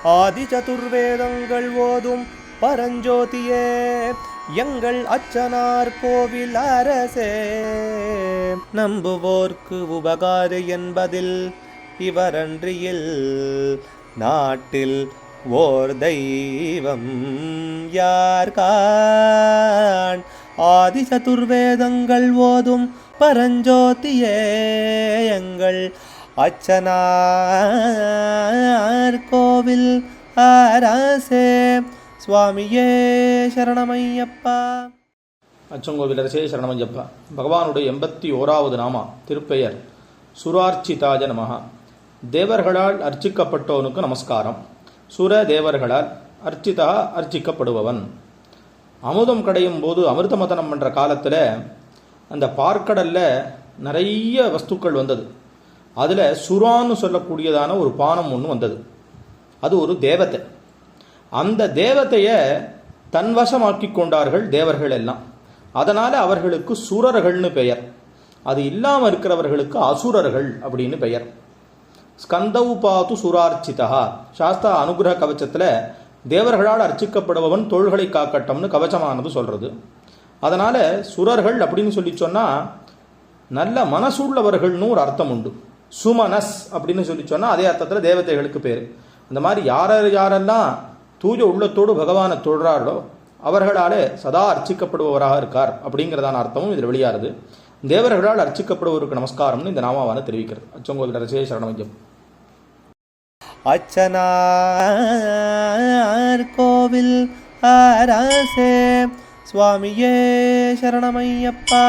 ஆதி சதுர்வேதங்கள் ஓதும் பரஞ்சோதியே எங்கள் அச்சனார் கோவில் அரசே. நம்புவோர்க்கு உபகாரி என்பதில் இவரன்றியில் நாட்டில் ஓர் தெய்வம் யார்கான். ஆதி சதுர்வேதங்கள் ஓதும் பரஞ்சோதியே எங்கள் அச்சனார் கோவில் அரசே. சுவாமியே சரணமையப்பா. அச்சங்கோவில் அரசே சரணமையப்பா. பகவானுடைய 81வது நாமா திருப்பெயர் சுரார்ச்சிதாய நமஹ. தேவர்களால் அர்ச்சிக்கப்பட்டவனுக்கு நமஸ்காரம். சுர தேவர்களால் அர்ச்சிதா அர்ச்சிக்கப்படுபவன். அமுதம் கடையும் போது அமிர்தமதனம் என்ற காலத்தில் அந்த பார்க்கடலில் நிறைய வஸ்துக்கள் வந்தது. அதில் சுரான்னு சொல்லக்கூடியதான ஒரு பானம் ஒன்று வந்தது. அது ஒரு தேவத்தை. அந்த தேவத்தையை தன்வசமாக்கி கொண்டார்கள் தேவர்கள் எல்லாம். அதனால் அவர்களுக்கு சுரர்கள்னு பெயர். அது இல்லாமல் இருக்கிறவர்களுக்கு அசுரர்கள் அப்படின்னு பெயர். ஸ்கந்தவு பாத்து சுரார்ச்சிதா. சாஸ்தா அனுகிரக கவச்சத்தில் தேவர்களால் அர்ச்சிக்கப்படுபவன் தோள்களை காக்கட்டம்னு கவச்சமானது சொல்கிறது. அதனால் சுரர்கள் அப்படின்னு சொல்லி சொன்னால் நல்ல மனசுள்ளவர்கள்னு ஒரு அர்த்தம் உண்டு. சுமனஸ் அப்படின்னு சொல்லி சொன்னால் அதே அர்த்தத்தில் தேவதைகளுக்கு பேர். அந்த மாதிரி யாரெல்லாம் தூய உள்ளத்தோடு பகவானை தொழுறார்களோ அவர்களாலே சதா அர்ச்சிக்கப்படுபவராக இருக்கார் அப்படிங்கிறதான அர்த்தமும் இதில் வெளியாகிறது. தேவர்களால் அர்ச்சிக்கப்படுவதற்கு நமஸ்காரம்னு இந்த நாமாவான தெரிவிக்கிறது. அச்சங்கோவில் அரசே சரணமையம். அச்சனார் கோவில் அரசே. சுவாமியே சரணமையப்பா.